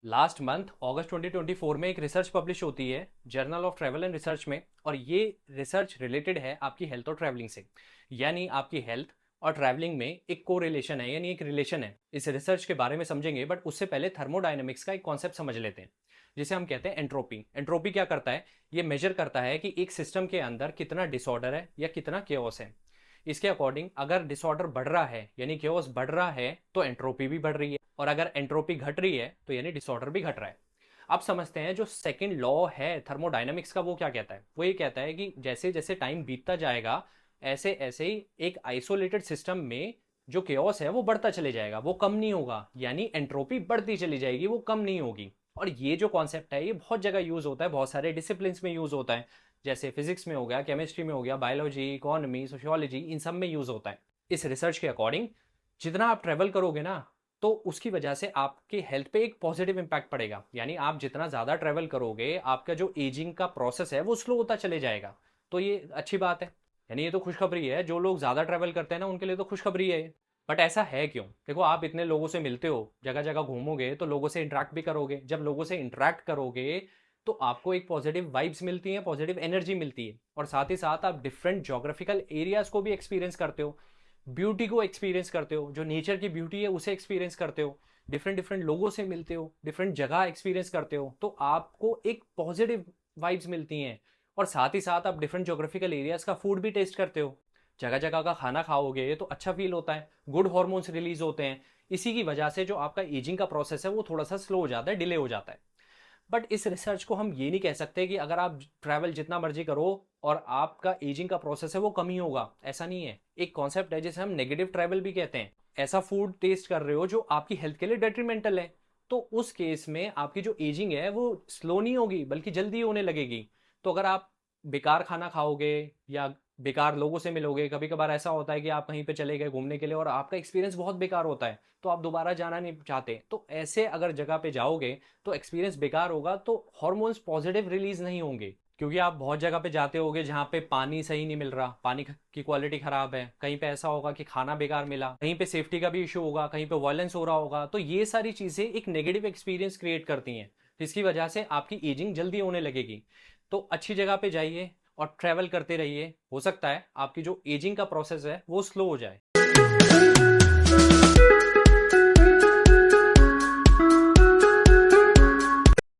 Last month अगस्त 2024 में एक research publish होती है journal of travel and research में। और ये रिसर्च रिलेटेड है आपकी हेल्थ और ट्रैवलिंग से। यानी आपकी हेल्थ और ट्रैवलिंग में एक को रिलेशन है, यानी एक रिलेशन है। इस रिसर्च के बारे में समझेंगे, बट उससे पहले थर्मोडायनेमिक्स का एक कॉन्सेप्ट समझ लेते हैं, जिसे हम कहते हैं एंट्रोपी। एंट्रोपी क्या करता है? ये मेजर करता है कि एक सिस्टम के अंदर कितना डिसऑर्डर है या कितना केओस है। इसके अकॉर्डिंग अगर डिसऑर्डर बढ़ रहा है यानी केओस बढ़ रहा है तो एंट्रोपी भी बढ़ रही है, और अगर एंट्रोपी घट रही है तो यानी डिसऑर्डर भी घट रहा है। अब समझते हैं जो सेकंड लॉ है थर्मोडायनामिक्स का, वो क्या कहता है। वो ये कहता है कि जैसे जैसे टाइम बीतता जाएगा, ऐसे ऐसे ही एक आइसोलेटेड सिस्टम में जो केओस है वो बढ़ता चले जाएगा, वो कम नहीं होगा। यानी एंट्रोपी बढ़ती चली जाएगी, वो कम नहीं होगी। और ये जो कॉन्सेप्ट है ये बहुत जगह यूज होता है, बहुत सारे डिसिप्लिन में यूज होता है। जैसे फिजिक्स में हो गया, केमिस्ट्री में हो गया, बायोलॉजी, इकोनॉमी, सोशियोलॉजी, इन सब में यूज होता है। इस रिसर्च के अकॉर्डिंग जितना आप ट्रेवल करोगे ना, तो उसकी वजह से आपके हेल्थ पे एक पॉजिटिव इंपैक्ट पड़ेगा। यानी आप जितना ज़्यादा ट्रेवल करोगे, आपका जो एजिंग का प्रोसेस है वो स्लो होता चले जाएगा। तो ये अच्छी बात है, यानी ये तो खुशखबरी है। जो लोग ज़्यादा ट्रेवल करते हैं ना, उनके लिए तो खुशखबरी है। बट ऐसा है क्यों? देखो, आप इतने लोगों से मिलते हो, जगह जगह घूमोगे, तो लोगों से इंटरेक्ट भी करोगे। जब लोगों से इंटरेक्ट करोगे तो आपको एक पॉजिटिव वाइब्स मिलती हैं, पॉजिटिव एनर्जी मिलती है। और साथ ही साथ आप डिफरेंट जोग्राफिकल एरियाज को भी एक्सपीरियंस करते हो, ब्यूटी को एक्सपीरियंस करते हो, जो नेचर की ब्यूटी है उसे एक्सपीरियंस करते हो, डिफरेंट डिफरेंट लोगों से मिलते हो, डिफरेंट जगह एक्सपीरियंस करते हो, तो आपको एक पॉजिटिव वाइब्स मिलती हैं। और साथ ही साथ आप डिफरेंट जोग्राफिकल एरियाज का फूड भी टेस्ट करते हो। जगह जगह का खाना खाओगे तो अच्छा फील होता है, गुड हॉर्मोन्स रिलीज होते हैं। इसी की वजह से जो आपका एजिंग का प्रोसेस है वो थोड़ा सा स्लो हो जाता है, डिले हो जाता है। बट इस रिसर्च को हम ये नहीं कह सकते कि अगर आप ट्रैवल जितना मर्जी करो और आपका एजिंग का प्रोसेस है वो कम ही होगा। ऐसा नहीं है। एक कॉन्सेप्ट है जिसे हम नेगेटिव ट्रैवल भी कहते हैं। ऐसा फूड टेस्ट कर रहे हो जो आपकी हेल्थ के लिए डेट्रीमेंटल है, तो उस केस में आपकी जो एजिंग है वो स्लो नहीं होगी बल्कि जल्दी होने लगेगी। तो अगर आप बेकार खाना खाओगे या बेकार लोगों से मिलोगे, कभी कभार ऐसा होता है कि आप कहीं पे चले गए घूमने के लिए और आपका एक्सपीरियंस बहुत बेकार होता है, तो आप दोबारा जाना नहीं चाहते। तो ऐसे अगर जगह पे जाओगे तो एक्सपीरियंस बेकार होगा, तो हॉर्मोन्स पॉजिटिव रिलीज नहीं होंगे। क्योंकि आप बहुत जगह पे जाते होगे जहाँ पे पानी सही नहीं मिल रहा, पानी की क्वालिटी खराब है, कहीं पे ऐसा होगा कि खाना बेकार मिला, कहीं पे सेफ्टी का भी इशू होगा, कहीं पे वायलेंस हो रहा होगा। तो ये सारी चीजें एक नेगेटिव एक्सपीरियंस क्रिएट करती हैं, जिसकी वजह से आपकी एजिंग जल्दी होने लगेगी। तो अच्छी जगह पे जाइए और ट्रैवल करते रहिए। हो सकता है आपकी जो एजिंग का प्रोसेस है वो स्लो हो जाए।